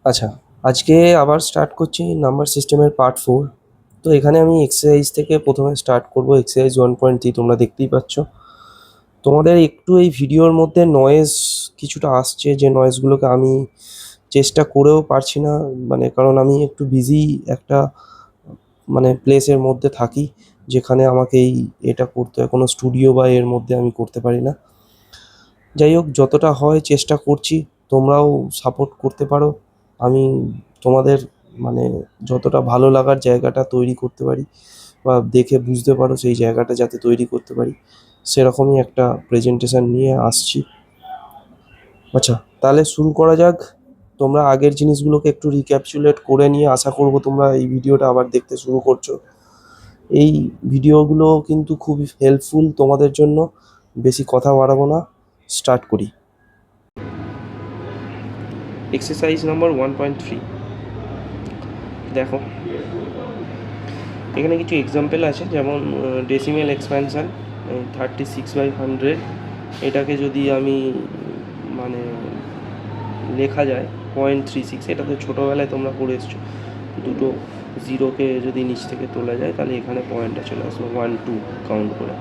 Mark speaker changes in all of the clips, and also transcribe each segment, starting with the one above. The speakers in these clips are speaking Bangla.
Speaker 1: আচ্ছা, আজকে আবার স্টার্ট করছি নাম্বার সিস্টেমের পার্ট 4। তো এখানে আমি এক্সারসাইজ থেকে প্রথমে স্টার্ট করব। এক্সারসাইজ 1.3 তোমরা দেখতেই পাচ্ছ। তোমাদের একটু এই ভিডিওর মধ্যে নয়েজ কিছুটা আসছে, যে নয়েজগুলোকে আমি চেষ্টা করেও পারছি না, মানে কারণ আমি একটু বিজি একটা প্লেসের মধ্যে থাকি, যেখানে আমাকে এটা করতে হয়। কোনো স্টুডিও বা এর মধ্যে আমি করতে পারি না। যাই হোক, যতটা হয় চেষ্টা করছি, তোমরাও সাপোর্ট করতে পারো। আমি তোমাদের মানে যতটা ভালো লাগার জায়গাটা তৈরি করতে পারি বা দেখে বুঝতে পারো সেই জায়গাটা যাতে তৈরি করতে পারি, সেরকমই একটা প্রেজেন্টেশন নিয়ে আসছি। আচ্ছা, তাহলে শুরু করা যাক। তোমরা আগের জিনিসগুলোকে একটু রিক্যাপচুলেট করে নিয়ে আশা করব তোমরা এই ভিডিওটা আবার দেখতে শুরু করছো। এই ভিডিওগুলো কিন্তু খুবই হেল্পফুল তোমাদের জন্য। বেশি কথা বাড়াবো না, স্টার্ট করি। এক্সারসাইজ নাম্বার 1.3 দেখো, এখানে কিছু এক্সাম্পল আছে, যেমন ডেসিমেল এক্সপ্যানশান 36/100। এটাকে যদি আমি মানে লেখা যায় 0.36, এটা তো ছোটোবেলায় তোমরা করে এসছো। দুটো জিরোকে যদি নিচ থেকে তোলা যায় তাহলে এখানে পয়েন্টটা চলে আসলো 1 2 কাউন্ট করে।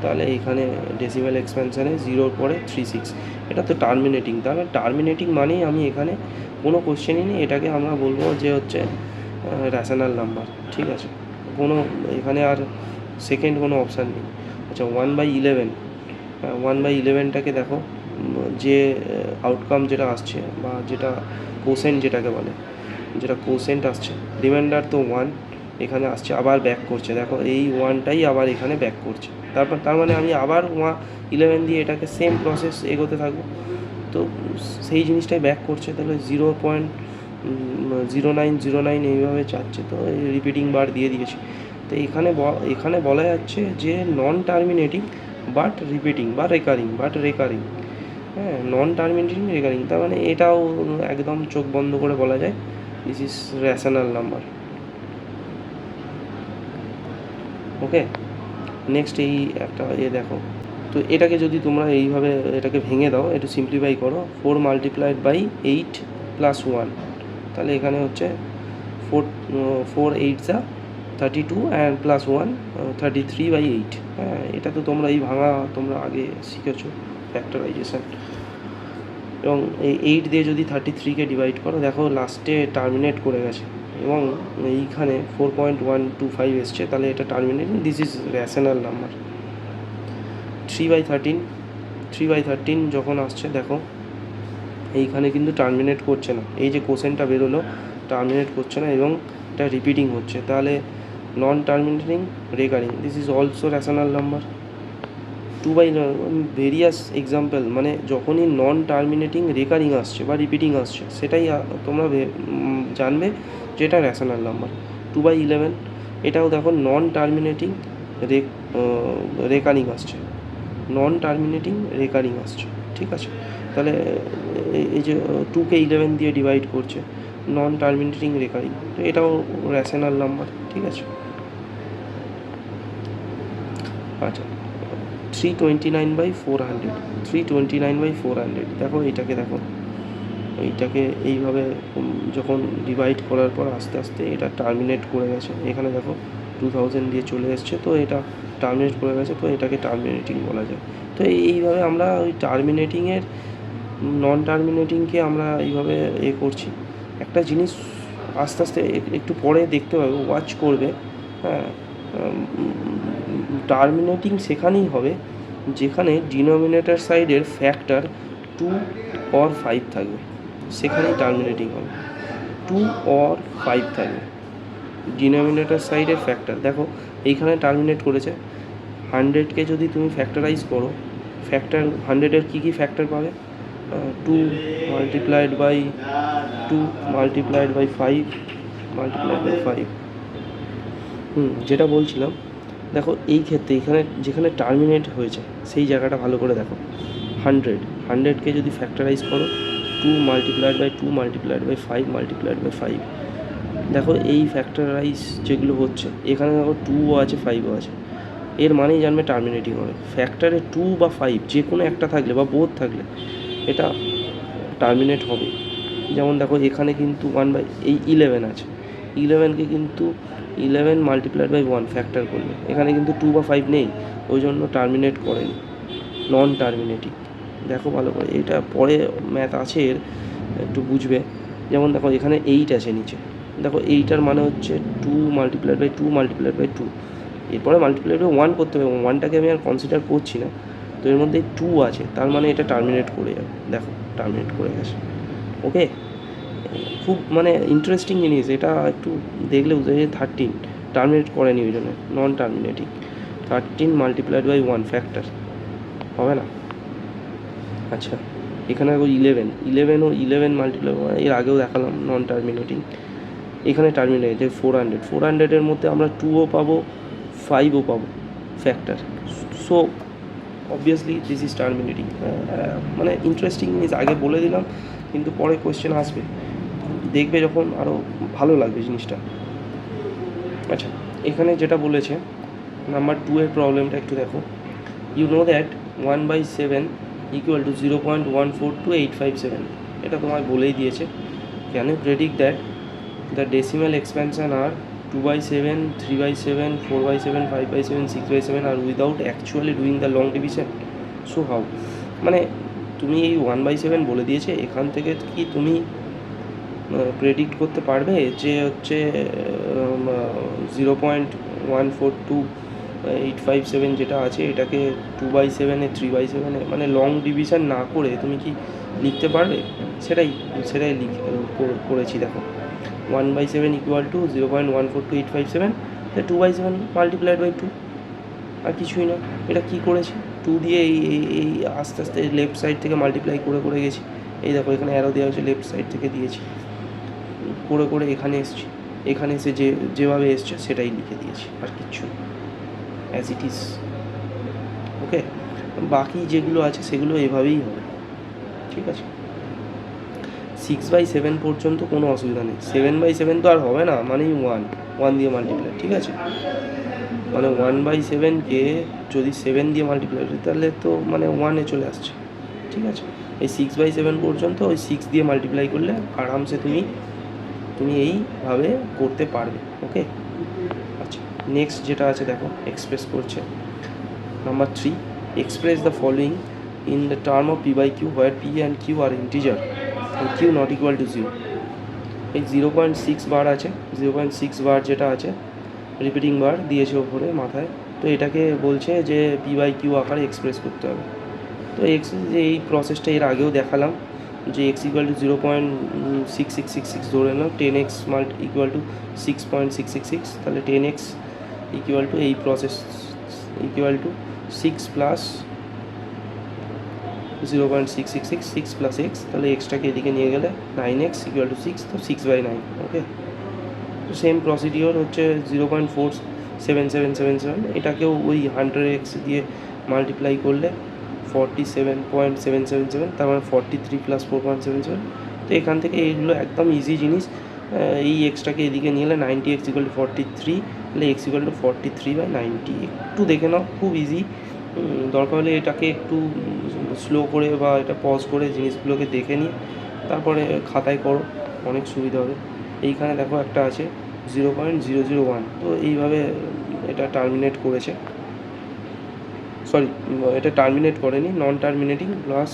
Speaker 1: তাহলে এখানে ডেসিমেল এক্সপ্যানশানে 0-র পরে 36, এটা তো টার্মিনেটিং। তাহলে টার্মিনেটিং মানেই আমি এখানে কোনো কোশ্চেনই নেই, এটাকে আমরা বলবো যে হচ্ছে র্যাশনাল নাম্বার। ঠিক আছে, কোনো এখানে আর সেকেন্ড কোনো অপশান নেই। আচ্ছা, 1/11, 1/11টাকে দেখো, যে আউটকাম যেটা আসছে বা যেটা কোসেন্ট যেটাকে বলে, যেটা কোসেন্ট আসছে, রিমাইন্ডার তো 1 এখানে আসছে, আবার ব্যাক করছে। দেখো এই 1টাই আবার এখানে ব্যাক করছে, তার মানে আমি আবার 11 দিয়ে এটাকে সেম প্রসেস এগোতে থাকবো। তো সেই জিনিসটাই ব্যাক করছে, তাহলে 0.0909 এইভাবে চাচ্ছে। তো রিপিটিং বার দিয়ে দিয়েছি। তো এখানে বলা যাচ্ছে যে নন টার্মিনেটিং বাট রিপিটিং বা রেকারিং। হ্যাঁ, নন টার্মিনেটিং রেকারিং, তার মানে এটাও একদম চোখ বন্ধ করে বলা যায় this is rational number. Okay, next এই একটা দেখো। তো এটাকে যদি তোমরা এইভাবে এটাকে ভেঙে দাও, একটু সিম্পলিফাই করো, 4 মাল্টিপ্লাইড বাই 8 প্লাস 1, তাহলে এখানে হচ্ছে 4 8 32 অ্যান্ড প্লাস 1 33/8। হ্যাঁ, এটা তো তোমরা এই ভাঙা তোমরা আগে শিখেছো, ফ্যাক্টরাইজেশন। এবং এই 8 দিয়ে যদি 33কে ডিভাইড করো, দেখো লাস্টে টার্মিনেট করে গেছে এবং এইখানে 4.125 এসছে, তাহলে এটা terminating, this is rational number. 3/13 যখন আসছে, দেখো এইখানে কিন্তু টার্মিনেট করছে না, এই যে কোসেন্টটা বেরোলো টার্মিনেট করছে না এবং এটা রিপিটিং হচ্ছে, তাহলে non terminating recurring, this is also rational number. 2 various example, মানে যখনই নন টার্মিনেটিং রেকারিং আসছে বা রিপিটিং আসছে, সেটাই তোমরা জানবে যে এটা র্যাশনাল নাম্বার। 2/11 এটাও দেখো নন টার্মিনেটিং রেকারিং আসছে, ঠিক আছে। তাহলে এই যে 2কে 11 দিয়ে ডিভাইড করছে, নন টার্মিনেটিং রেকারিং, তো এটাও র্যাশনাল নাম্বার। ঠিক আছে। আচ্ছা, 329/400, দেখো এইটাকে এইভাবে যখন ডিভাইড করার পর আস্তে আস্তে এটা টার্মিনেট করে গেছে, এখানে দেখো 2000 দিয়ে চলে এসছে, তো এটা টার্মিনেট করে গেছে, তো এটাকে টার্মিনেটিং বলা যায়। তো এইভাবে আমরা ওই টার্মিনেটিংয়ের নন টার্মিনেটিংকে আমরা এইভাবে করছি। একটা জিনিস আস্তে আস্তে একটু পরে দেখতে পাবে, ওয়াচ করবে। হ্যাঁ, টার্মিনেটিং সেখানেই হবে যেখানে ডিনোমিনেটর সাইডের ফ্যাক্টর 2 or 5 থাকবে, সেখানেই টার্মিনেটিং হবে। 2 or 5 থাকবে ডিনোমিনেটর সাইডের ফ্যাক্টর। দেখো এইখানে টার্মিনেট করেছে, 100কে যদি তুমি ফ্যাক্টরাইজ করো, ফ্যাক্টর 100-এর কী ফ্যাক্টর পাবে? 2 multiplied by 2 multiplied by 5 multiplied by 5। যেটা বলছিলাম, দেখো এই ক্ষেত্রে এখানে যেখানে টার্মিনেট হয়েছে সেই জায়গাটা ভালো করে দেখো। 100কে যদি ফ্যাক্টরাইজ করো, 2 multiplied by 2 multiplied by 5 multiplied by 5, দেখো এই ফ্যাক্টরাইজ যেগুলো হচ্ছে, এখানে দেখো 2ও আছে 5ও আছে, এর মানেই জানবে টার্মিনেটিং হবে। ফ্যাক্টরে 2 বা 5 যে কোনো একটা থাকলে বা বোথ থাকলে এটা টার্মিনেট হবে। যেমন দেখো এখানে কিন্তু 1 বাই এই 11 আছে, 11কে কিন্তু 11 মাল্টিপ্লাইড বাই 1 ফ্যাক্টর করলে এখানে কিন্তু 2 বা 5 নেই, ওই জন্য টার্মিনেট করেনি, নন টার্মিনেটিং। দেখো ভালো করে, এটা পরে ম্যাথ আছে এর, একটু বুঝবে। যেমন দেখো এখানে 8 আছে নিচে, দেখো এইটার মানে হচ্ছে 2 মাল্টিপ্লাইড বাই 2 মাল্টিপ্লাইড বাই 2, এরপরে মাল্টিপ্লাইড বাই 1 করতে হবে, 1টাকে আমি আর কনসিডার করছি না। তো এর মধ্যে 2 আছে, তার মানে এটা টার্মিনেট করে যাবে, দেখো টার্মিনেট করে গেছে। ওকে, খুব মানে ইন্টারেস্টিং জিনিস এটা, একটু দেখলে বুঝতে পারছি। 13 টার্মিনেট করেনি, ওই জন্য নন টার্মিনেটিং। 13 মাল্টিপ্লাইড বাই 1 ফ্যাক্টর হবে না। আচ্ছা, এখানে দেখো 11ও 11 মাল্টিপ্লাই, এর আগেও দেখালাম নন টার্মিনেটিং। এখানে টার্মিনেট যে 400 মধ্যে আমরা 2ও পাবো 5ও পাবো factor, so obviously this is terminating. মানে ইন্টারেস্টিং জিনিস আগে বলে দিলাম, কিন্তু পরে কোয়েশ্চেন আসবে, দেখবে যখন আরও ভালো লাগবে জিনিসটা। আচ্ছা, এখানে যেটা বলেছে নাম্বার 2 এর প্রবলেমটা একটু দেখো। You know that 1/7 equal to 0.142857, এটা তোমায় বলেই দিয়েছে। Can you predict that the decimal expansion are 2/7, 3/7, 4/7, 5/7, 6/7 are without actually doing the long division? So how, মানে তুমি এই 1/7 বলে দিয়েছে, এখান থেকে কি তুমি প্রেডিক্ট করতে পারবে যে হচ্ছে 0.142857 যেটা আছে এটাকে 2/7, 3/7 মানে লং ডিভিশন না করে তুমি কি লিখতে পারবে? সেটাই করেছি। দেখো 1/7 ইকুয়াল টু 0.142857, 2/7 মাল্টিপ্লাইড বাই 2, আর কিছুই না। এটা কি করেছি, 2 দিয়ে এই আস্তে আস্তে লেফট সাইড থেকে মাল্টিপ্লাই করে গেছি। এই দেখো এখানে অ্যারো দেওয়া হচ্ছে, লেফট সাইড থেকে দিয়েছি, করে এখানে এসেছি, এখানে এসে যেভাবে এসছে সেটাই লিখে দিয়েছি, আর কিচ্ছু অ্যাজ ইট ইজ। ওকে, বাকি যেগুলো আছে সেগুলো এভাবেই হবে, ঠিক আছে। 6/7 পর্যন্ত কোনো অসুবিধা নেই, 7/7 তো আর হবে না, মানেই 1 দিয়ে মাল্টিপ্লাই, ঠিক আছে। মানে 1/7কে যদি 7 দিয়ে মাল্টিপ্লাই করি তাহলে তো মানে 1-এ চলে আসছে, ঠিক আছে। এই 6/7 পর্যন্ত ওই 6 দিয়ে মাল্টিপ্লাই করলে আরামসে তুমি এইভাবে করতে পারবে। ওকে, আচ্ছা, নেক্সট যেটা আছে দেখো, এক্সপ্রেস করছে number 3, express the following in the term of p/q where p and q are integer and q not equal to 0। এই 0.6 বার আছে, 0.6 বার যেটা আছে রিপিটিং বার দিয়েছে ওপরে মাথায়, তো এটাকে বলছে যে p/q আকারে এক্সপ্রেস করতে হবে। তো যে এই প্রসেসটা এর আগেও দেখালাম, যে x ইকুয়াল টু 0.6666 ধরে নাও, 10x ইকুয়াল টু 6.666, তাহলে 10x ইকুয়াল টু এই process equal to 6 plus 0.666 plus x, তাহলে এক্সটাকে এদিকে নিয়ে গেলে 9x ইকুয়াল টু 6, তো 6/9। ওকে, তো সেম প্রসিডিওর হচ্ছে 0.47777, এটাকেও ওই 100x দিয়ে মাল্টিপ্লাই করলে 47.777, তার মানে 43 প্লাস 4.77। তো এখান থেকে এইগুলো একদম ইজি জিনিস। এই এক্সটাকে এদিকে নিয়ে এলে 90x ইকুয়াল টু 43, তাহলে x ইকুয়াল টু 43/90। একটু দেখে নাও, খুব ইজি। দরকার হলে এটাকে একটু স্লো করে বা এটা পজ করে জিনিসগুলোকে দেখে নিয়ে তারপরে খাতায় করো, অনেক সুবিধা হবে। এইখানে দেখো একটা আছে 0.001, তো এইভাবে এটা টার্মিনেট করেছে, সরি এটা টার্মিনেট করেনি, নন টার্মিনেটিং প্লাস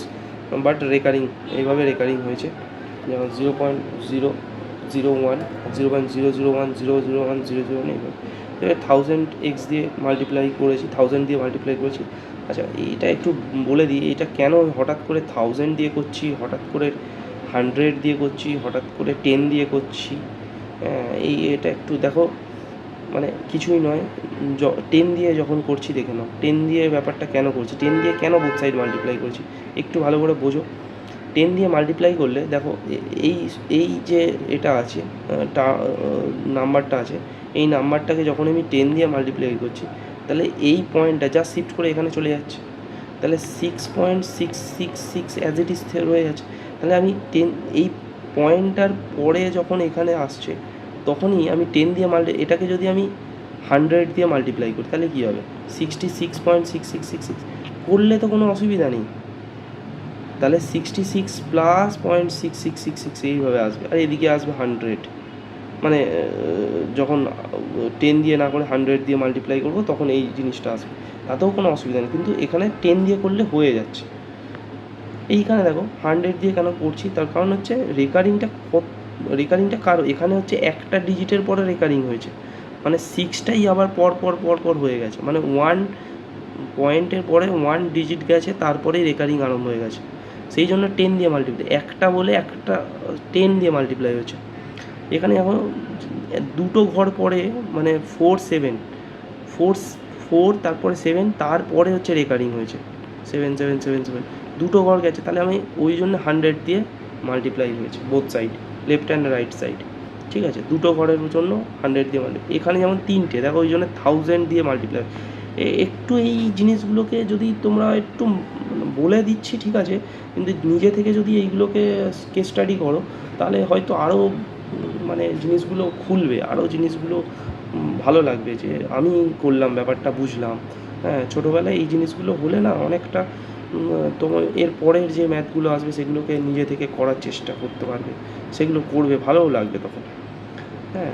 Speaker 1: বাট রেকারিং, এইভাবে রেকারিং হয়েছে। যেমন 0.001, 0.001, এইভাবে 1000x দিয়ে মাল্টিপ্লাই করেছি, 1000 দিয়ে মাল্টিপ্লাই করেছি। আচ্ছা, এইটা একটু বলে দিই, এটা কেন হঠাৎ করে 1000 দিয়ে করছি, হঠাৎ করে 100 দিয়ে করছি, হঠাৎ করে 10 দিয়ে করছি, এটা একটু দেখো, মানে কিছুই নয়। 10 দিয়ে যখন করছি দেখে নাও, 10 দিয়ে ব্যাপারটা কেন করছি, 10 দিয়ে কেন বোথ সাইড মাল্টিপ্লাই করছি, একটু ভালো করে বোঝো। 10 দিয়ে মাল্টিপ্লাই করলে দেখো এই যে এটা আছে নাম্বারটা আছে, এই নাম্বারটাকে যখন আমি 10 দিয়ে মাল্টিপ্লাই করছি তাহলে এই পয়েন্টটা যা শিফট করে এখানে চলে যাচ্ছে, তাহলে 6.666 অ্যাজ ইট ইজ রয়ে যাচ্ছে। তাহলে আমি 10 এই পয়েন্টটার পরে যখন এখানে আসছে তখনই আমি 10 দিয়ে এটাকে যদি আমি 100 দিয়ে মাল্টিপ্লাই করি তাহলে কী হবে, 66.6666 করলে তো কোনো অসুবিধা নেই। তাহলে 66 প্লাস 0.6666 এইভাবে আসবে, আর এদিকে আসবে 100। মানে যখন 10 দিয়ে না করে 100 দিয়ে মাল্টিপ্লাই করবো তখন এই জিনিসটা আসবে, তাতেও কোনো অসুবিধা নেই। কিন্তু এখানে 10 দিয়ে করলে হয়ে যাচ্ছে। এইখানে দেখো 100 দিয়ে কেন করছি, তার কারণ হচ্ছে রেকারিংটা কারো এখানে হচ্ছে একটা ডিজিটের পরে রেকারিং হয়েছে, মানে 6টাই আবার পর হয়ে গেছে, মানে 1 পয়েন্টের পরে 1 ডিজিট গেছে, তারপরেই রেকারিং আরম্ভ হয়ে গেছে। সেই জন্য 10 দিয়ে মাল্টিপ্লাই, একটা বলে একটা 10 দিয়ে মাল্টিপ্লাই হয়েছে। এখানে এখন দুটো ঘর পরে, মানে 4 তারপরে 7, তারপরে হচ্ছে রেকারিং হয়েছে 7 দুটো ঘর গেছে, তাহলে আমি ওই জন্য 100 দিয়ে মাল্টিপ্লাই হয়েছে both side, left and right side. ঠিক আছে, দুটো ঘরের জন্য 100 দিয়ে মাল্টিপ্লাই। এখানে যেমন 3টে, দেখো ওই জন্য 1000 দিয়ে মাল্টিপ্লাই। একটু এই জিনিসগুলোকে যদি তোমরা একটু বলে দিচ্ছি, ঠিক আছে, কিন্তু নিজে থেকে যদি এইগুলোকে কেস স্টাডি করো তাহলে হয়তো আরও মানে জিনিসগুলো খুলবে, আরও জিনিসগুলো ভালো লাগবে, যে আমি করলাম, ব্যাপারটা বুঝলাম। হ্যাঁ, ছোটোবেলায় এই জিনিসগুলো হলে না অনেকটা তোমার এর পরের যে ম্যাথগুলো আসবে সেগুলোকে নিজে থেকে করার চেষ্টা করতে পারবে, সেগুলো করবে, ভালোও লাগবে তখন। হ্যাঁ,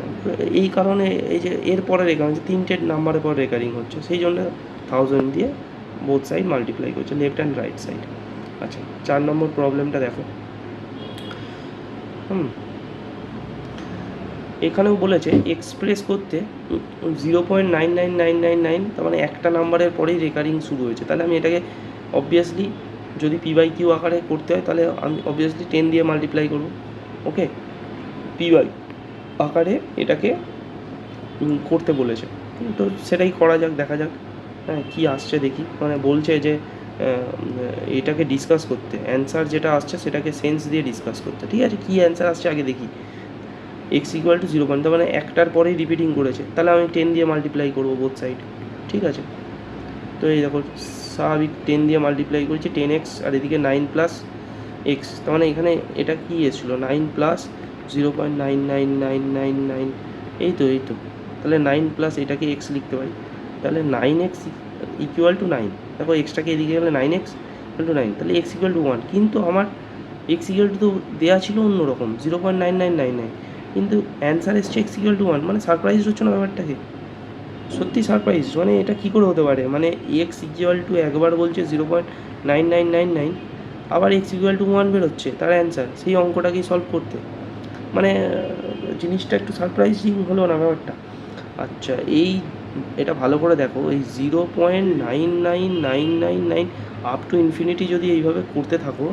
Speaker 1: এই কারণে এই যে এরপরে রেকারিং, 3টে নাম্বারের পর রেকারিং হচ্ছে, সেই জন্য 1000 দিয়ে বোথ সাইড মাল্টিপ্লাই করছে, লেফট অ্যান্ড রাইট সাইড। আচ্ছা, 4 নম্বর প্রবলেমটা দেখো। এখানেও বলেছে এক্সপ্রেস করতে 0.99999, তার মানে একটা নাম্বারের পরেই রেকারিং শুরু হয়েছে। তাহলে আমি এটাকে অবভিয়াসলি যদি P/Q আকারে করতে হয় তাহলে আমি অবভিয়াসলি 10 দিয়ে মাল্টিপ্লাই করব। ওকে, P/Q আকারে এটাকে করতে বলেছে, তো সেটাই করা যাক, দেখা যাক হ্যাঁ কী আসছে দেখি। মানে বলছে যে এটাকে ডিসকাস করতে, অ্যান্সার যেটা আসছে সেটাকে সেন্স দিয়ে ডিসকাস করতে। ঠিক আছে, কী অ্যান্সার আসছে আগে দেখি। x=0, তার মানে একটার পরেই রিপিটিং করেছে, তাহলে আমি 10 দিয়ে মাল্টিপ্লাই করবো বোথ সাইড। ঠিক আছে, তো এই দেখো স্বাভাবিক 10 দিয়ে মাল্টিপ্লাই করেছি, 10x, আর এদিকে 9 প্লাস এক্স, তার মানে এখানে এটা কী এসেছিলো 9 প্লাস 0.99999, এই তো তাহলে 9 প্লাস এটাকে এক্স লিখতে পারি, তাহলে 9x = 9। দেখো এক্সটাকে এদিকে গেলে 9x = 9, তাহলে x = 1। কিন্তু আমার x তো দেওয়া ছিল অন্যরকম 0.9999, কিন্তু অ্যান্সার এসছে x = 1। মানে সারপ্রাইজ হচ্ছে না ব্যাপারটাকে, সত্যি সারপ্রাইজ। মানে এটা কী করে হতে পারে, মানে x = একবার বলছে 0.9999, আবার x = 1 বেরোচ্ছে তার অ্যান্সার, সেই অঙ্কটাকেই সলভ করতে। মানে জিনিসটা একটু সারপ্রাইজিং হলো না ব্যাপারটা। আচ্ছা, এটা ভালো করে দেখো, এই 0.99999 আপ টু ইনফিনিটি যদি এইভাবে করতে থাকো,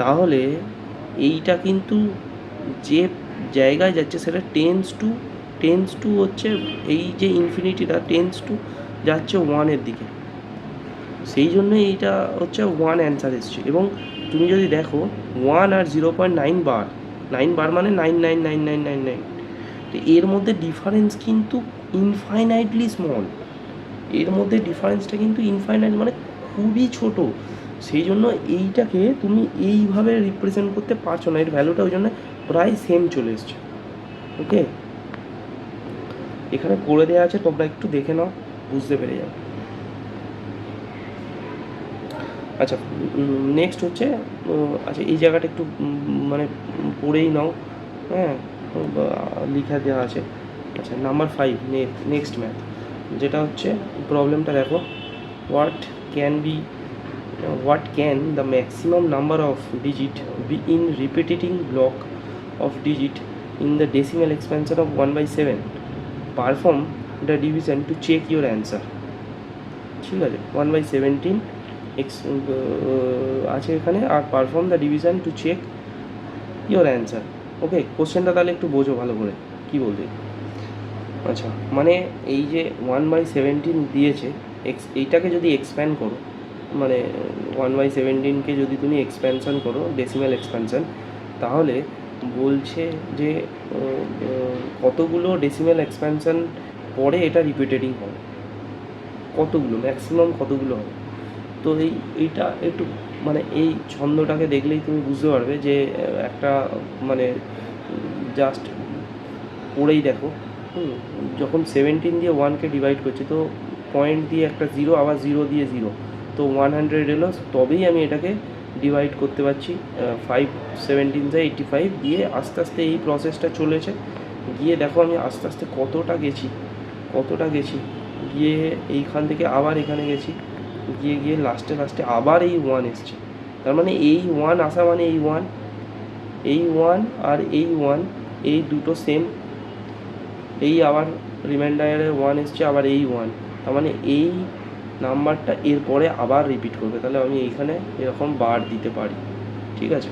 Speaker 1: তাহলে এইটা কিন্তু যে জায়গায় যাচ্ছে সেটা টেন্স টু হচ্ছে, এই যে ইনফিনিটিটা টেন্স টু যাচ্ছে 1-এর দিকে, সেই জন্য এইটা হচ্ছে 1 অ্যান্সার এসছে। এবং তুমি যদি দেখো 1 আর 0.9 বার, 9 বার মানে 9999999, তো এর মধ্যে ডিফারেন্স কিন্তু ইনফাইনাইটলি স্মল, এর মধ্যে ডিফারেন্সটা কিন্তু ইনফাইনাইট মানে খুবই ছোট। সেই জন্য এইটাকে তুমি এইভাবে রিপ্রেজেন্ট করতে পারছো না, এর ভ্যালুটা ওই জন্য প্রায় সেম চলে এসছে। ওকে, এখানে করে দেওয়া আছে, তোমরা একটু দেখে নাও, বুঝতে পেরে যাও। আচ্ছা, নেক্সট হচ্ছে, আচ্ছা এই জায়গাটা একটু মানে পড়েই নাও, হ্যাঁ লিখা দেওয়া আছে। আচ্ছা, নাম্বার 5, নেক্সট ম্যাথ, যেটা হচ্ছে প্রবলেমটা দেখো। What can the maximum number of digit be in repeating block of digit in the decimal expansion of 1/7? Perform the division to check your answer. ঠিক আছে, 1/17 আছে এখানে, আর perform the division to check your answer. Okay, কোশ্চেনটা তাহলে একটু বোঝো ভালো করে কী বলতে। আচ্ছা, মানে এই যে 1/17 দিয়েছে, এইটাকে যদি এক্সপ্যান্ড করো, মানে 1/17কে যদি তুমি এক্সপ্যানশন করো, ডেসিমাল এক্সপ্যানশন, তাহলে বলছে যে কতগুলো ডেসিমাল এক্সপ্যানশন পরে এটা রিপিটেটিং হবে, কতগুলো ম্যাক্সিমাম কতগুলো হবে। তো এইটা একটু মানে এই ছন্দটাকে দেখলেই তুমি বুঝতে পারবে যে একটা মানে জাস্ট পড়েই দেখো। যখন 17 দিয়ে 1কে ডিভাইড করছি, তো পয়েন্ট দিয়ে একটা 0, আবার 0 দিয়ে 0, তো 100 এলো, তবেই আমি এটাকে ডিভাইড করতে পারছি। 5 17 দিয়ে আস্তে আস্তে এই প্রসেসটা চলেছে। গিয়ে দেখো আমি আস্তে আস্তে কতটা গেছি, গিয়ে এইখান থেকে আবার এখানে গেছি, গিয়ে লাস্টে আবার এই 1 এসছে। তার মানে এই 1 আসা মানে এই 1 আর এই 1 এই দুটো সেম, এই আবার রিমাইন্ডারে 1 এসছে, আবার এই 1, তার মানে এই নাম্বারটা এরপরে আবার রিপিট করবে। তাহলে আমি এইখানে এরকম বার দিতে পারি, ঠিক আছে।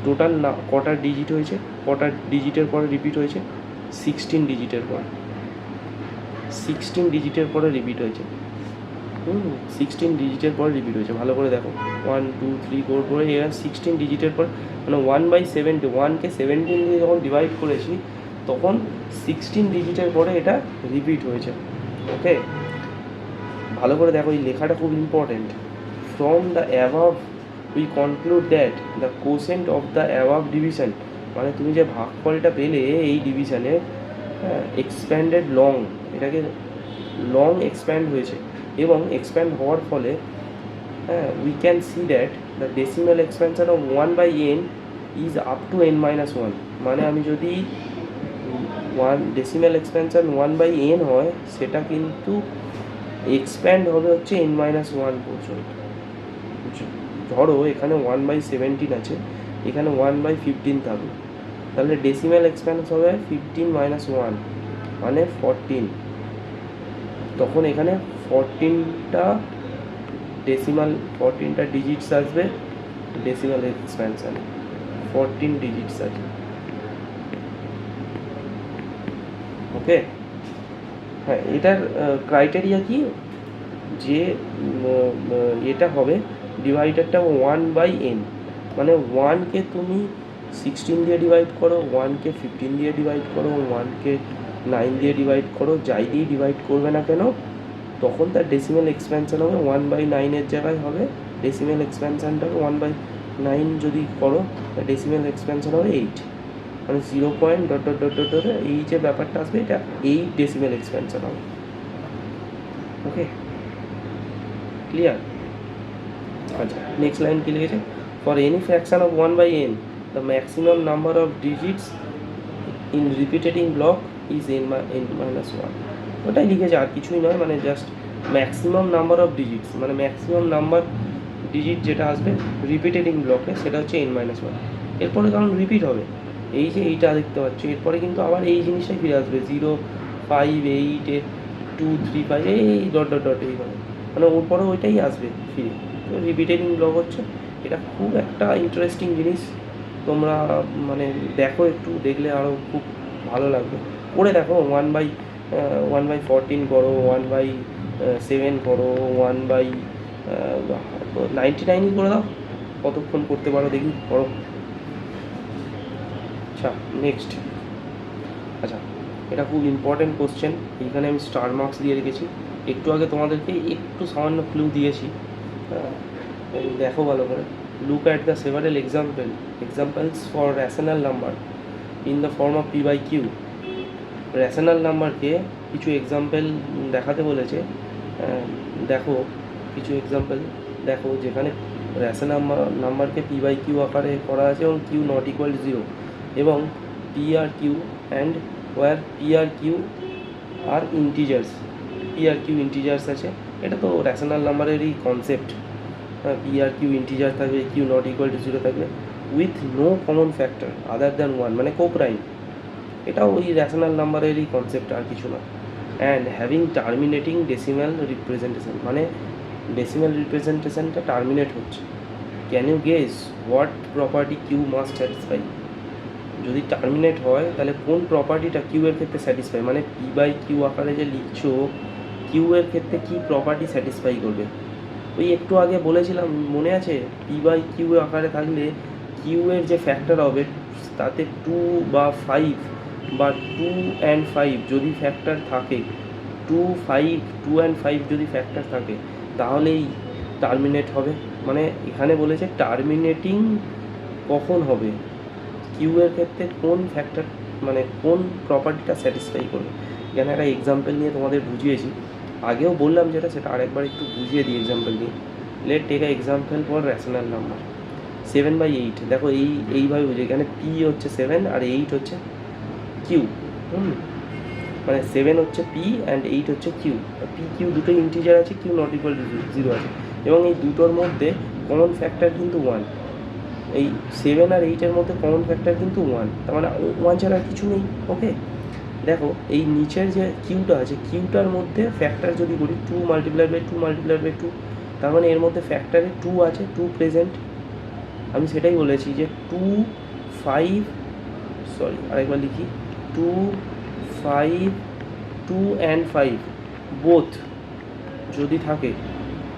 Speaker 1: টোটাল না কটা ডিজিট হয়েছে, কটা ডিজিটের পরে রিপিট হয়েছে, 16 ডিজিটের পর, 16 ডিজিটের পরে রিপিট হয়েছে। 16 ডিজিটের পরে রিপিট হয়েছে, ভালো করে দেখো। 1 2 3 4 করে এরা 16 ডিজিটের পর, মানে 1/70, 1কে 17 দিয়ে যখন ডিভাইড করেছি তখন 16 ডিজিটের পরে এটা রিপিট হয়েছে। ওকে, ভালো করে দেখো, এই লেখাটা খুব important. From the above we conclude that the quotient of the above division, মানে তুমি যে ভাগফলটা পেলে এই ডিভিশনে, এক্সপ্যান্ডেড লং, এটাকে লং এক্সপ্যান্ড হয়েছে, এবং এক্সপ্যান্ড হওয়ার ফলে we can see that the decimal expansion of 1/n is up to n-1। মানে আমি যদি 1 ডেসিমাল এক্সপ্যানশন 1/n হয়, সেটা কিন্তু এক্সপ্যান্ড হবে হচ্ছে n-1 পর্যন্ত। ধরো এখানে 1/17 আছে, এখানে 1/15 থাকবে, তাহলে ডেসিমাল এক্সপ্যান্স হবে 15-1 মানে 14। তখন এখানে 14টা ডিজিটস আসবে ডেসিমাল এক্সপ্যানশানে, 14 ডিজিটস আছে। ওকে, হ্যাঁ, এটার ক্রাইটেরিয়া কি, যে এটা হবে ডিভাইডারটা 1/n, মানে 1কে তুমি 16 দিয়ে ডিভাইড করো, 1কে 15 দিয়ে ডিভাইড করো, 1কে 9 দিয়ে ডিভাইড করো, যাই দিয়ে ডিভাইড করবে না কেন, তখন তার ডেসিমাল এক্সপ্যানশন হবে 1/9 জায়গায় হবে ডেসিমাল এক্সপ্যানশনটাকে 1/9 যদি করো, ডেসিমাল এক্সপ্যানশন হবে 8, মানে 0 point dot dot dot dot ধরে এই যে ব্যাপারটা আসবে, এটা 8 ডেসিমাল এক্সপ্যানশন হবে। Okay, clear? আচ্ছা, নেক্সট লাইন কি লিখেছে, for any fraction of 1/n the maximum number of digits in repeating block is n-1। ওটাই লিখেছে, আর কিছুই নয়, মানে just maximum number of digits, মানে ম্যাক্সিমাম নাম্বার ডিজিট যেটা আসবে রিপিটেডিং ব্লকে সেটা হচ্ছে n-1। এরপরে কারণ রিপিট হবে, এই যে এইটা দেখতে পাচ্ছ, এরপরে কিন্তু আবার এই জিনিসটাই ফিরে আসবে, 0 5 8 2 3 5 এই ডট ডট ডট এইভাবে, মানে ওর পরে ওইটাই আসবে ফিরে। তো রিপিটেডিং ব্লক হচ্ছে এটা, খুব একটা ইন্টারেস্টিং জিনিস। তোমরা মানে দেখো, একটু দেখলে আরও খুব ভালো লাগবে। করে দেখো, 1/14 করো, 1/7 করো, 1/99 করে দাও, কতক্ষণ করতে পারো দেখি, করো। আচ্ছা, নেক্সট। আচ্ছা, এটা খুব ইম্পর্টেন্ট কোশ্চেন, এইখানে আমি স্টার মার্কস দিয়ে রেখেছি। একটু আগে তোমাদেরকে একটু সামান্য ক্লু দিয়েছি, দেখো ভালো করে। Look at the several examples for rational number in the form of p/q। Rational নাম্বারকে কিছু এক্সাম্পল দেখাতে বলেছে। দেখো কিছু এক্সাম্পল দেখো, যেখানে রেশনাল নাম্বারকে p/q আকারে করা আছে এবং q নট ইকুয়াল টু 0, এবং p আর q অ্যান্ড ওয়ার p আর q আর ইন্টিজার্স, p আর q ইন্টিজার্স আছে। এটা তো রেশনাল নাম্বারেরই কনসেপ্ট, p আর q ইন্টিজার থাকবে, q নট ইকুয়াল টু 0 থাকবে, with no common factor other than 1, মানে কোপ্রাইম। এটাও ওই রেশনাল নাম্বারেরই কনসেপ্ট, আর কিছু না। And having terminating decimal representation, মানে ডেসিমাল রিপ্রেজেন্টেশনটা টার্মিনেট হচ্ছে। Can you guess what property q must satisfy? যদি টার্মিনেট হয় তাহলে কোন প্রপার্টিটা কিউ এর ক্ষেত্রে স্যাটিসফাই, মানে p/q আকারে যে লিখছো, কিউ এর ক্ষেত্রে কী প্রপার্টি স্যাটিসফাই করবে? ওই একটু আগে বলেছিলাম, মনে আছে, p/q আকারে থাকলে কিউ এর যে ফ্যাক্টর হবে তাতে 2 বা 5 বা 2 and 5 যদি ফ্যাক্টর থাকে, 2 5 2 and 5 যদি ফ্যাক্টর থাকে, তাহলেই টার্মিনেট হবে। মানে এখানে বলেছে টার্মিনেটিং কখন হবে, কিউ এর ক্ষেত্রে কোন ফ্যাক্টর, মানে কোন প্রপার্টিটা স্যাটিসফাই করবে। এখানে একটা এক্সাম্পল নিয়ে তোমাদের বুঝিয়েছি, আগেও বললাম যেটা, সেটা আরেকবার একটু বুঝিয়ে দিই এক্সাম্পল নিয়ে। Let take a example for rational number. 7/8 দেখো এইভাবে বুঝে, এখানে পি হচ্ছে 7 আর 8 হচ্ছে কিউ। মানে 7 হচ্ছে পি অ্যান্ড 8 হচ্ছে কিউ। পি কিউ দুটো ইন্টিজার আছে, কিউ নট ইকুয়াল টু 0 আছে, এবং এই দুটোর মধ্যে কমন ফ্যাক্টর কিন্তু 1। এই 7 আর 8-এর মধ্যে কমন ফ্যাক্টর কিন্তু 1, তার মানে 1 ছাড়া আর কিছু নেই। ওকে, দেখো এই নিচের যে কিউটা আছে, কিউটার মধ্যে ফ্যাক্টর যদি করি 2 মাল্টিপ্লাই বাই 2 মাল্টিপ্লাই বাই 2, তার মানে এর মধ্যে ফ্যাক্টরে 2 আছে, 2 প্রেজেন্ট। আমি সেটাই বলেছি যে 2 5, সরি আরেকবার লিখি, 2 5 2 অ্যান্ড 5 বোথ যদি থাকে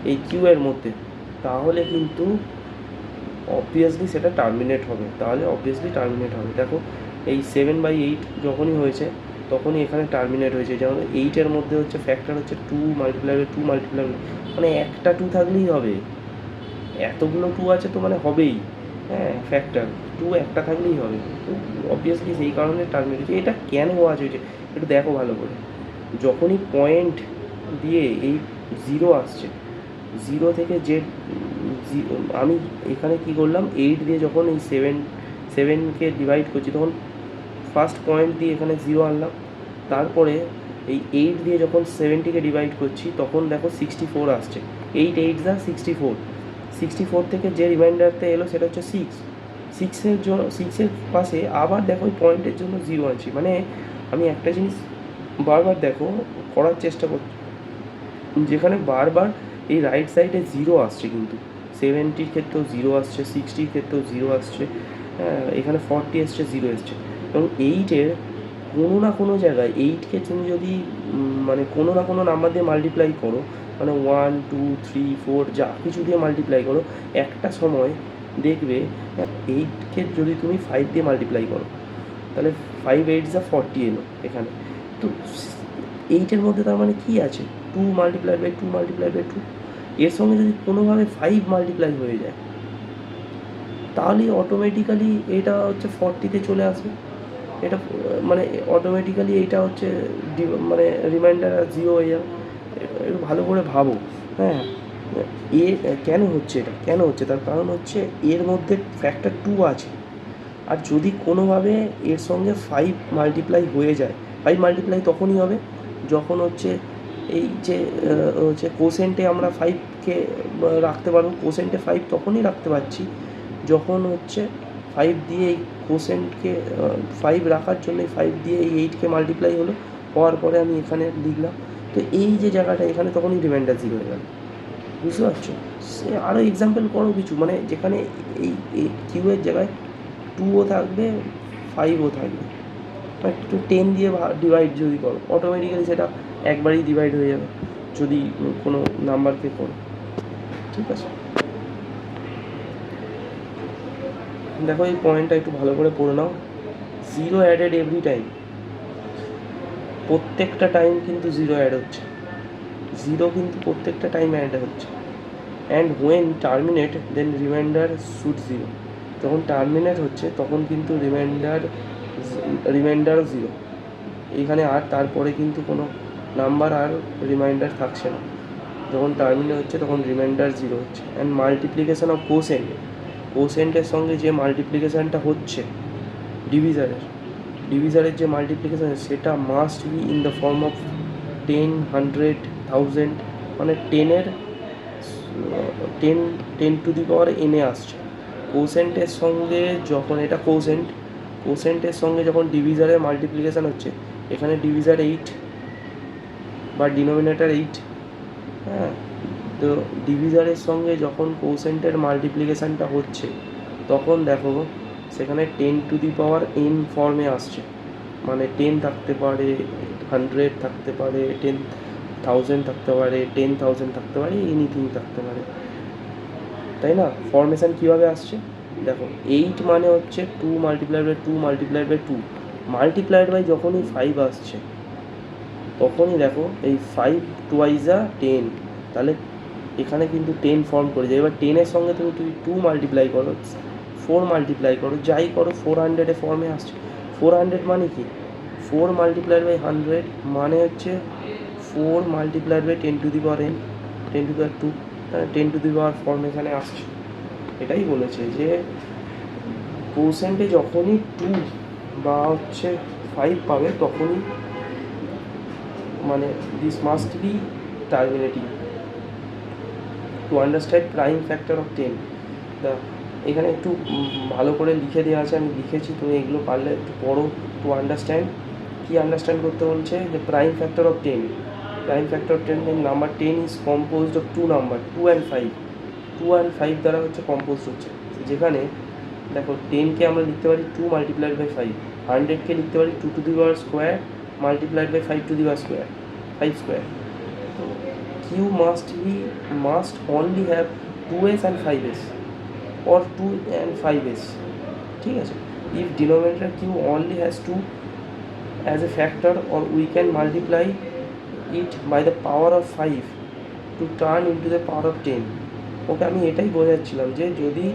Speaker 1: এই কিউ এর মধ্যে, তাহলে কিন্তু অবভিয়াসলি সেটা টার্মিনেট হবে, তাহলে অবভিয়াসলি টার্মিনেট হবে। দেখো এই 7/8 যখনই হয়েছে তখনই এখানে টার্মিনেট হয়েছে, যেমন 8-এর মধ্যে হচ্ছে ফ্যাক্টর হচ্ছে 2 মাল্টিপ্লাই বাই 2 মাল্টিপ্লাই বাই, মানে একটা 2 থাকলেই হবে, এতগুলো 2 আছে তো মানে হবেই, হ্যাঁ ফ্যাক্টর 2 একটা থাকলেই হবে, তো অবভিয়াসলি সেই কারণে টার্মিনেট হয়েছে। এটা কেন ওয়াজ হয়েছে একটু দেখো ভালো করে, যখনই পয়েন্ট দিয়ে এই 0 আসছে, 0 থেকে যে আমি এখানে কি করলাম, 8 দিয়ে যখন এই 7কে ডিভাইড করছি, তখন ফার্স্ট পয়েন্ট দিয়ে এখানে 0 আনলাম, তারপরে এই 8 দিয়ে যখন 70কে ডিভাইড করছি তখন দেখো 64 আসছে, 8 8 যা 64, 64 থেকে যে রিমাইন্ডারতে এলো সেটা হচ্ছে 6, 6-এর জন্য 6-এর পাশে আবার দেখো ওই পয়েন্টের জন্য 0 আনছি। মানে আমি একটা জিনিস বারবার দেখো করার চেষ্টা করছি, যেখানে বারবার এই রাইট সাইডে 0 আসছে, কিন্তু 70-র ক্ষেত্রেও 0 আসছে, 60-র ক্ষেত্রেও 0 আসছে, হ্যাঁ এখানে 40 এসছে, 0 এসছে, এবং 8-এর কোনো না কোনো জায়গায় 8কে তুমি যদি মানে কোনো না কোনো নাম্বার দিয়ে মাল্টিপ্লাই করো, মানে 1 2 3 4 যা কিছু দিয়ে মাল্টিপ্লাই করো, একটা সময় দেখবে 8কে যদি তুমি 5 দিয়ে মাল্টিপ্লাই করো, তাহলে 5 8 যা 40 এলো এখানে। তো 8-এর মধ্যে তার মানে কি আছে, 2 মাল্টিপ্লাই বাই 2 মাল্টিপ্লাই বাই 2, এর সঙ্গে যদি কোনোভাবে 5 মাল্টিপ্লাই হয়ে যায়, তাহলে অটোমেটিক্যালি এটা হচ্ছে 40-তে চলে আসবে, এটা মানে অটোমেটিক্যালি এইটা হচ্ছে মানে রিমাইন্ডার 0 হয়ে যাবে। একটু ভালো করে ভাবো, হ্যাঁ এ কেন হচ্ছে, এটা কেন হচ্ছে, তার কারণ হচ্ছে এর মধ্যে ফ্যাক্টর 2 আছে, আর যদি কোনোভাবে এর সঙ্গে 5 মাল্টিপ্লাই হয়ে যায়, 5 মাল্টিপ্লাই তখনই হবে যখন হচ্ছে এই যে হচ্ছে কোসেন্টে আমরা 5কে রাখতে পারবো, কোসেন্টে 5 তখনই রাখতে পারছি যখন হচ্ছে 5 দিয়ে এই কোসেন্টকে 5 রাখার জন্য 5 দিয়ে এই 8কে মাল্টিপ্লাই হলো, হওয়ার পরে আমি এখানে লিখলাম, তো এই যে জায়গাটা এখানে তখনই রিমাইন্ডার 0 হয়ে গেল। বুঝতে পারছো, সে আরও এক্সাম্পল করো কিছু, মানে যেখানে এই কিউয়ের জায়গায় 2ও থাকবে 5ও থাকবে, একটু 10 দিয়ে ডিভাইড যদি করো, অটোমেটিক্যালি সেটা একবারই ডিভাইড হয়ে যাবে যদি কোনো নাম্বারকে করো। ঠিক আছে, দেখো এই পয়েন্টটা একটু ভালো করে পড়ে নাও। 0 অ্যাডেড এভরি টাইম, প্রত্যেকটা টাইম কিন্তু 0 অ্যাড হচ্ছে, 0 কিন্তু প্রত্যেকটা টাইম অ্যাড হচ্ছে। And when terminate then remainder should 0, যখন টার্মিনেট হচ্ছে তখন কিন্তু রিমাইন্ডারও 0, এখানে আর তারপরে কিন্তু কোনো নাম্বার আর রিমাইন্ডার থাকছে না, যখন টার্মিনেট হচ্ছে তখন রিমাইন্ডার 0 হচ্ছে। অ্যান্ড মাল্টিপ্লিকেশান অফ কোসেন্টের সঙ্গে যে মাল্টিপ্লিকেশানটা হচ্ছে ডিভিজারের যে মাল্টিপ্লিকেশান, সেটা must be in the form of 10 100 1000, মানে 10 টু দি পাওয়ার এনে আসছে। কোসেন্টের সঙ্গে যখন এটা কোসেন্টের সঙ্গে যখন ডিভিজারের মাল্টিপ্লিকেশান হচ্ছে, এখানে ডিভিজার 8 বা ডিনোমিনেটার 8, হ্যাঁ তো ডিভিজারের সঙ্গে যখন কোসেন্টের মাল্টিপ্লিকেশানটা হচ্ছে তখন দেখো সেখানে 10 টু দি পাওয়ার n ফর্মে আসছে, মানে 10 থাকতে পারে, 100 থাকতে পারে, 10,000 থাকতে পারে, 10,000 থাকতে পারে, এনিথিং থাকতে পারে, তাই না? ফর্মেশান কীভাবে আসছে দেখো, 8 মানে হচ্ছে 2 multiplied by 2 multiplied by 2, multiplied by যখনই 5 আসছে তখনই দেখো এই 5 টুয়াইজা 10, তাহলে এখানে কিন্তু 10 ফর্ম করে যায়। এবার 10-এর সঙ্গে তুমি 2 মাল্টিপ্লাই করো, 4 মাল্টিপ্লাই করো, যাই করো 400-এ ফর্মে আসছে। 400 মানে কি, 4 মাল্টিপ্লাইড বাই 100 মানে হচ্ছে 4 multiplied by 10 to the power n, 10 to the power 2, 10 to the power form এখানে আসছে। এটাই বলেছে যে কোশেন্টে যখনই 2 বা হচ্ছে 5 পাবে তখনই মানে this must be terminating to understand prime factor of 10 দা এখানে একটু ভালো করে লিখে দেওয়া আছে, আমি লিখেছি, তুমি এগুলো পারলে একটু পড়ো টু আন্ডারস্ট্যান্ড। কী আন্ডারস্ট্যান্ড করতে বলছে? যে prime factor of 10, prime factor of 10 number 10 is composed of 2 number 2 and 5, 2 and 5 দ্বারা হচ্ছে কম্পোজড হচ্ছে। যেখানে দেখো 10কে আমরা লিখতে পারি 2 মাল্টিপ্লাইড বাই 5, 100কে লিখতে পারি 2 to the power square multiplied by 5 to the power square, 5 square. তো Q must only have 2s and 5s or 2 and 5s, ঠিক আছে? if denominator q only has 2 as a factor, or we can multiply it by the power of 5 to turn into the power of 10। ওকে আমি এটাই বোঝাচ্ছিলাম যে যদি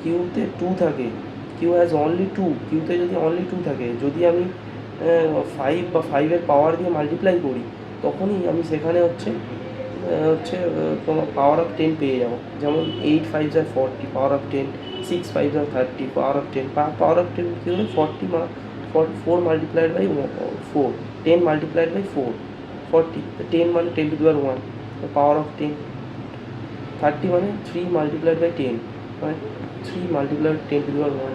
Speaker 1: কিউতে 2 থাকে, কিউ হ্যাজ অনলি 2, কিউতে যদি অনলি 2 থাকে, যদি আমি 5 বা 5-এর পাওয়ার দিয়ে মাল্টিপ্লাই করি তখনই আমি সেখানে হচ্ছে তোমার পাওয়ার অফ 10 পেয়ে যাবো। যেমন 8 5 আর 40 পাওয়ার অফ 10, 6 5 আর 30 পাওয়ার অফ 10, পাওয়ার অফ 10 কী হলো 4 মাল্টিপ্লাইড বাই 4, 10 মাল্টিপ্লাইড বাই 4 40, 10 মানে 10 to the power 1, power of 10, 30 মানে 3 মাল্টিপ্লাইড বাই 10 মানে 3 মাল্টিপ্লাইড 10 টু দি পাওয়ার 1।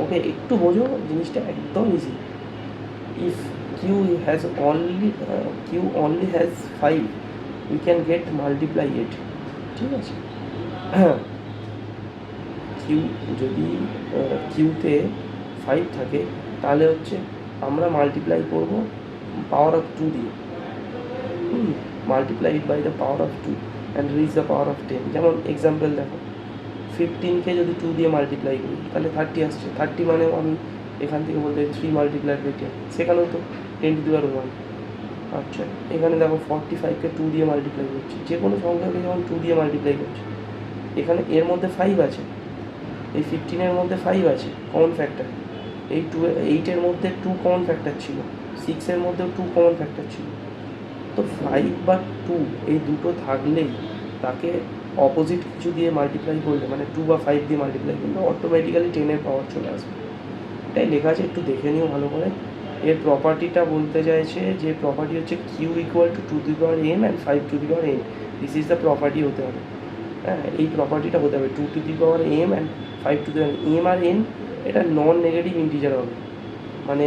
Speaker 1: ওকে একটু বোঝো, জিনিসটা একদম easy. if q only has 5, we can get multiply it, ঠিক আছে? কিউ যদি কিউতে 5 থাকে তাহলে হচ্ছে আমরা মাল্টিপ্লাই করব পাওয়ার অফ 2 দিয়ে, multiply it by the power of 2 and reach the power of 10। যেমন এক্সাম্পল দেখো, 15কে যদি 2 দিয়ে মাল্টিপ্লাই করি তাহলে 30 আসছে, 30 মানে আমি এখান থেকে বলতে 3 মাল্টিপ্লাই বাই 10, সেখানেও তো 10 টু দি পাওয়ার 1। আচ্ছা এখানে দেখো 45কে 2 দিয়ে মাল্টিপ্লাই করছি, যে কোনো সংখ্যাকে যখন 2 দিয়ে মাল্টিপ্লাই করছি, এখানে এর মধ্যে 5 আছে, এই 15-এর মধ্যে 5 আছে কমন ফ্যাক্টর, এই 8-এর মধ্যে 2 কমন ফ্যাক্টর ছিল, 6-এর মধ্যেও 2 কমন ফ্যাক্টর ছিল। তো 5 বা 2 এই দুটো থাকলেই তাকে অপোজিট কিছু দিয়ে মাল্টিপ্লাই করলে, মানে 2 বা 5 দিয়ে মাল্টিপ্লাই করলে অটোমেটিক্যালি 10-এর পাওয়ার চলে আসবে। এটাই লেখা আছে, একটু দেখে নিও ভালো করে। এর প্রপার্টিটা বলতে চাইছে যে প্রপার্টি হচ্ছে q equal to 2 to the power m and 5 to the power n, this is the property হতে হবে। হ্যাঁ এই প্রপার্টিটা হতে হবে 2 to the power m and 5 to the power m আর n, এটা নন নেগেটিভ ইন্টিজার হবে, মানে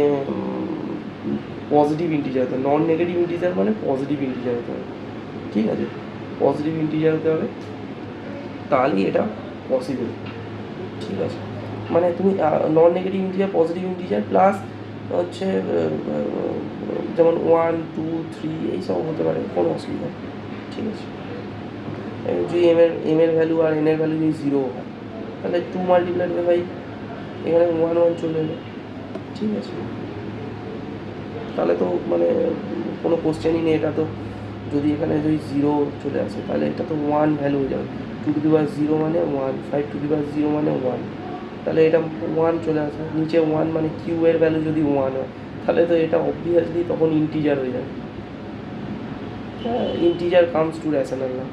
Speaker 1: পজিটিভ ইন্টিজার হতে হবে। নন নেগেটিভ ইন্টিজার মানে পজিটিভ ইন্টিজার হতে হবে, ঠিক আছে? পজিটিভ ইন্টিজার হতে হবে, তাহলেই এটা পসিবল, ঠিক আছে? মানে তুমি non negative integer, positive integer plus হচ্ছে যেমন 1 2 3 এইসব হতে পারে, কোনো অসুবিধা নেই, ঠিক আছে? যদি এম এর ভ্যালু আর n এর ভ্যালু যদি 0 হয় তাহলে 2 মাল্টিপ্লাইড বাই 5, এখানে 1 1 চলে এলো, ঠিক আছে? তাহলে তো মানে কোনো কোশ্চেনই নেই, এটা তো যদি এখানে যদি 0 চলে আসে তাহলে এটা তো 1 ভ্যালু হয়ে যাবে, 2 টু দি পাওয়ার 0 মানে 1, 5 টু দি পাওয়ার 0 মানে 1, তাহলে এটা 1 চলে আসে নিচে, 1 মানে কিউ এর ভ্যালু যদি 1 হয় তাহলে তো এটা অবভিয়াসলি তখন ইন্টিজার হয়ে যাবে। হ্যাঁ ইন্টিজার কামস টু রেশনাল না,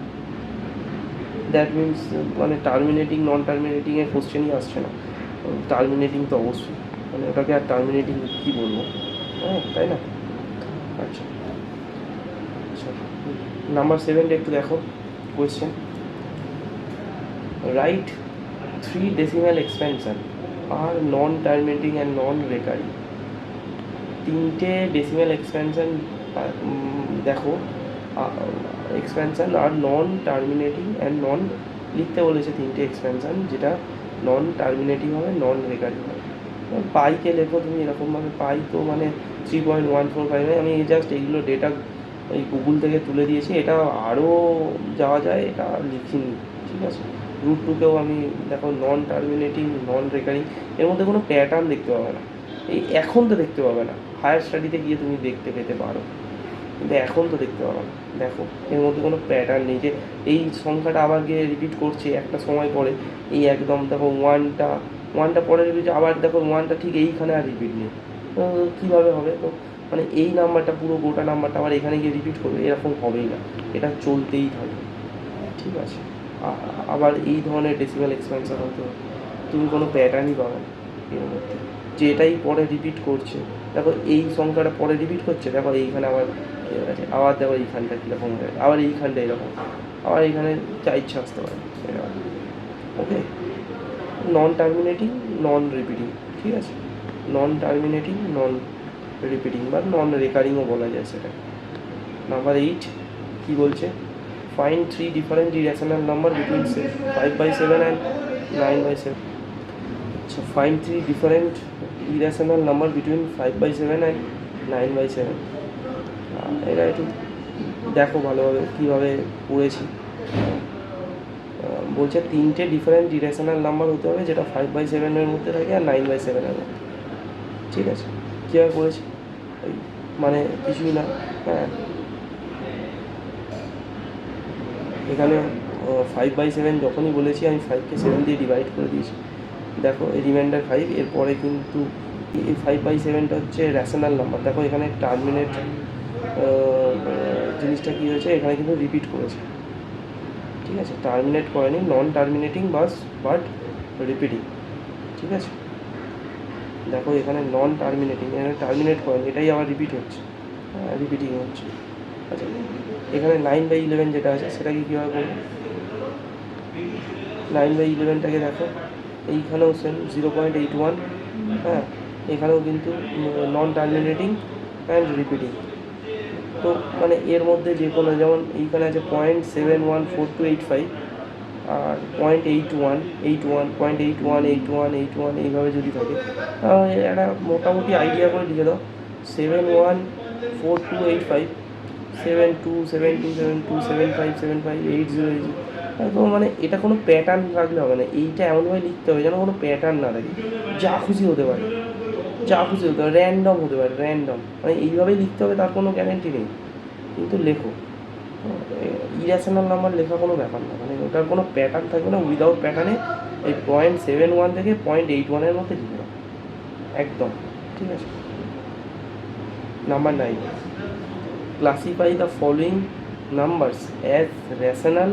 Speaker 1: দ্যাট মিনস মানে টার্মিনেটিং নন টার্মিনেটিংয়ের কোশ্চেনই আসছে না, টার্মিনেটিং তো অবশ্যই, মানে ওটাকে আর টার্মিনেটিং কী বলবো, হ্যাঁ তাই না? আচ্ছা আচ্ছা নাম্বার 7 একটু দেখো কোয়েশ্চেন, রাইট 3 decimal expansion আর non terminating and non recurring. 3টে ডেসিমাল এক্সপ্যানশন দেখো, এক্সপ্যানশন আর নন টার্মিনেটিং অ্যান্ড নন লিখতে বলেছে, 3টে এক্সপ্যানশন যেটা নন টার্মিনেটিং হবে, নন রেকারিং হবে। পাইকে লেখো তুমি এরকমভাবে, পাই তো মানে 3.145, আমি জাস্ট এইগুলো ডেটা ওই গুগল থেকে তুলে দিয়েছি, এটা আরও যাওয়া যায়, এটা লিখিনি, ঠিক আছে? রুট 2কেও আমি দেখো নন টার্মিনেটিং নন রেকারিং, এর মধ্যে কোনো প্যাটার্ন দেখতে পাবে না, এই এখন তো দেখতে পাবে না, হায়ার স্টাডিতে গিয়ে তুমি দেখতে পেতে পারো, কিন্তু এখন তো দেখতে পাবে না। দেখো এর মধ্যে কোনো প্যাটার্ন নেই যে এই সংখ্যাটা আবার গিয়ে রিপিট করছে একটা সময় পরে, এই একদম দেখো ওয়ানটা পরে রিপিট, আবার দেখো 1টা ঠিক এইখানে আর রিপিট নেই, কীভাবে হবে? তো মানে এই নাম্বারটা পুরো গোটা নাম্বারটা আবার এখানে গিয়ে রিপিট করবে, এরকম হবেই না, এটা চলতেই থাকবে, ঠিক আছে? আবার এই ধরনের ডেসিমাল এক্সপেনশন হতে হবে, তুমি কোনো প্যাটার্নই পাবে না এর মধ্যে, যে এটাই পরে রিপিট করছে। দেখো এই সংখ্যাটা পরে রিপিট করছে, দেখো এইখানে আবার হয়ে গেছে, আবার দেখো এইখানটা কীরকম হয়ে গেছে, আবার এইখানটা এরকম, আবার এইখানে যা ইচ্ছা আসতে পারে। ওকে, নন টার্মিনেটিং, নন রিপিটিং, ঠিক আছে, নন টার্মিনেটিং, নন রিপিটিং বা নন রেকারিংও বলা যায় সেটা। নাম্বার 8 কী বলছে, find 3 different irrational number between 5/7 and 9/7। আচ্ছা, find 3 different irrational number between 5/7 and 9/7। এটা একটু দেখো ভালোভাবে কীভাবে পড়েছি। বলছে 3টে ডিফারেন্ট ইরেশনাল নাম্বার হতে হবে যেটা 5/7 মধ্যে থাকে আর 9/7 মধ্যে, ঠিক আছে। কীভাবে পড়েছি, ওই মানে কিছুই না, হ্যাঁ, এখানে 5/7 যখনই বলেছি আমি 5কে 7 দিয়ে ডিভাইড করে দিয়েছি, দেখো এই রিমাইন্ডার 5, এরপরে কিন্তু এই 5/7টা হচ্ছে রেশনাল নাম্বার। দেখো এখানে টার্মিনেট জিনিসটা কী হয়েছে, এখানে কিন্তু রিপিট করেছে, ঠিক আছে, টার্মিনেট করেনি, নন টার্মিনেটিং বাট রিপিটিং, ঠিক আছে। দেখো এখানে নন টার্মিনেটিং, এখানে টার্মিনেট করেনি, এটাই আবার রিপিট হচ্ছে, রিপিটিং হচ্ছে। আচ্ছা, এখানে 9/11 যেটা আছে সেটাকে কীভাবে করবো, 9/11টাকে দেখো এইখানেও সেম 0.81, হ্যাঁ, এখানেও কিন্তু নন টার্মিনেটিং অ্যান্ড রিপিটিং। তো মানে এর মধ্যে যে কোনো, যেমন এইখানে আছে 0.714285 আর 0.8181 এইভাবে যদি থাকে, তাহলে একটা মোটামুটি আইডিয়া করে লিখে দাও 714285 727272757580। তো মানে এটা কোনো প্যাটার্ন রাখলে হবে না, এইটা এমনভাবে লিখতে হবে যেন কোনো প্যাটার্ন না থাকে, যা খুশি হতে পারে, যা খুশি হতে পারে, র্যান্ডম হতে পারে, র্যান্ডম, মানে এইভাবেই লিখতে হবে তার কোনো গ্যারেন্টি নেই, কিন্তু লেখো। ইরেশনাল নাম্বার লেখা কোনো ব্যাপার না, মানে ওটার কোনো প্যাটার্ন থাকবে না, উইদাউট প্যাটার্নে এই 0.71 থেকে 0.81 মধ্যে লিখে দাও একদম, ঠিক আছে। Number 9, classify the following numbers as rational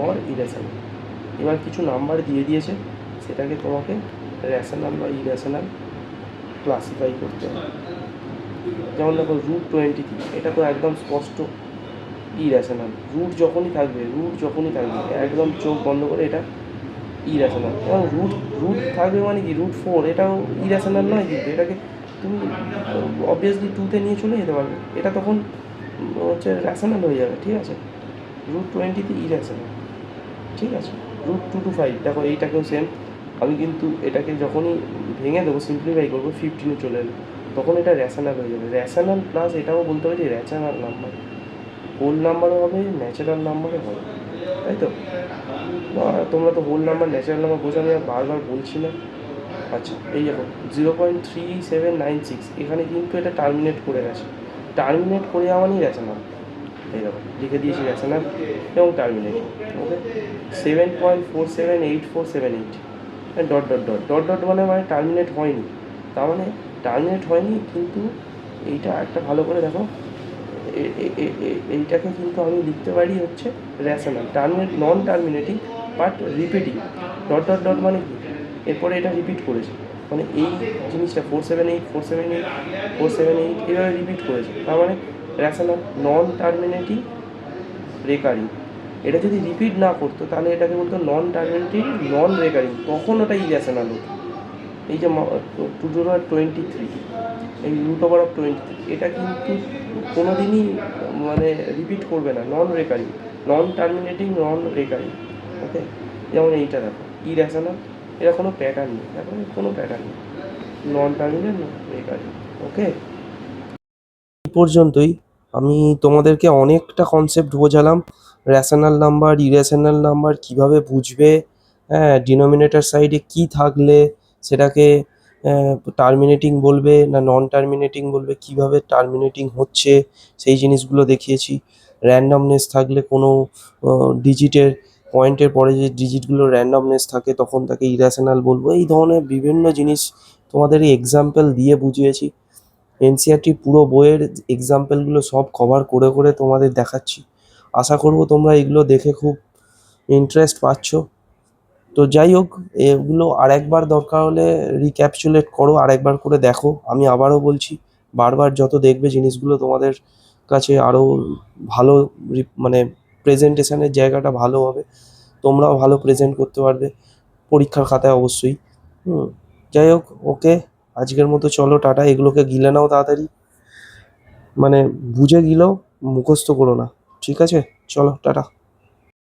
Speaker 1: or irrational. এবার কিছু নাম্বার দিয়ে দিয়েছে, সেটাকে তোমাকে রেশনাল বা ইরেশনাল ক্লাসিফাই করতে হবে। যেমন দেখো √23, এটা তো একদম স্পষ্ট ইরেশনাল, রুট যখনই থাকবে একদম চোখ বন্ধ করে এটা ইরেশনাল। এবং রুট থাকবে মানে কি, √4 এটাও ইরেশনাল নয়, কিন্তু এটাকে তুমি অবভিয়াসলি 2তে নিয়ে চলে যেতে পারবে, এটা তখন হচ্ছে রেশনাল হয়ে যাবে, ঠিক আছে। √20 ইরেশনাল, ঠিক আছে। √2 to 5, দেখো এইটাকেও সেম, আমি কিন্তু এটাকে যখনই ভেঙে দেবো, সিম্পলিফাই করবো, 15-এ চলে এলো, তখন এটা রেশনাল হয়ে যাবে। রেশনাল প্লাস এটাও বলতে পারি রেশনাল নাম্বার, হোল নাম্বারও হবে, ন্যাচারাল নাম্বারও হবে, তাই তো। তোমরা তো হোল নাম্বার ন্যাচারাল নাম্বার বোঝো, আমি আর বারবার বলছি না। আচ্ছা, এই দেখো 0.3796, এখানে কিন্তু এটা টার্মিনেট করে গেছে, টার্মিনেট করে যাওয়া মানেই রেশনাল, এই দেখো লিখে দিয়েছি রেশনাল এবং টার্মিনেটিং। ওকে, 7.478478 dot dot dot dot dot মানে টার্মিনেট হয়নি, তার মানে টার্মিনেট হয়নি, কিন্তু এইটা একটা ভালো করে দেখো, এইটাকে কিন্তু আমি লিখতে পারি হচ্ছে rational, non terminating but repeating. Dot dot dot মানে কি, এরপরে এটা রিপিট করেছে, মানে এই জিনিসটা 478 এইভাবে রিপিট করেছে, তার মানে রেশনাল। নন টার্মিনেটিং, রেকারিং, এটা যদি রিপিট না করতো তাহলে এটাকে বলতো নন টার্মিনেটিং, নন রেকারিং, তখন ওটা ইরেশনাল হতো। এই যে 2/23, এই √23, এটা কিন্তু কোনো দিনই মানে রিপিট করবে না, নন রেকারিং, নন টার্মিনেটিং, নন রেকারিং। ওকে, যেমন এইটা দেখো ইরেশনাল, এটা কোনো প্যাটার্ন নেই, দেখো কোনো প্যাটার্ন নেই, নন টার্মিনেট, নন রেকারিং। ওকে, এই পর্যন্তই। আমি তোমাদেরকে অনেকটা কনসেপ্ট বোঝালাম, রেশনাল নাম্বার, ইরেশনাল নাম্বার কীভাবে বুঝবে, হ্যাঁ, ডিনোমিনেটর সাইডে কী থাকলে সেটাকে টার্মিনেটিং বলবে না নন টার্মিনেটিং বলবে, কীভাবে টার্মিনেটিং হচ্ছে সেই জিনিসগুলো দেখিয়েছি। র্যান্ডমনেস থাকলে কোনো ডিজিটের পয়েন্টের পরে যে ডিজিটগুলো র্যান্ডমনেস থাকে তখন তাকে ইরেশনাল বলবো। এই ধরনের বিভিন্ন জিনিস তোমাদের এই এক্সাম্পল দিয়ে বুঝিয়েছি। এনসিইআরটি পুরো বইয়ের এক্সাম্পলগুলো সব কভার করে করে তোমাদের দেখাচ্ছি। আশা করব তোমরা এগুলো দেখে খুব ইন্টারেস্ট পাচ্ছ। তো যাই হোক, এগুলো আরেকবার দরকার হলে রিক্যাপচুলেট করো, আরেকবার করে দেখো। আমি আবারও বলছি, বারবার যত দেখবে জিনিসগুলো তোমাদের কাছে আরও ভালো মানে প্রেজেন্টেশনের জায়গাটা ভালো হবে, তোমরাও ভালো প্রেজেন্ট করতে পারবে পরীক্ষার খাতায় অবশ্যই। হুম, যাই হোক, ওকে, আজকের মতো চলো টাটা। এগুলোকে গিলে নাও তাড়াতাড়ি, মানে বুঝে গিলেও মুখস্থ করো না, ঠিক আছে? চলো টাটা।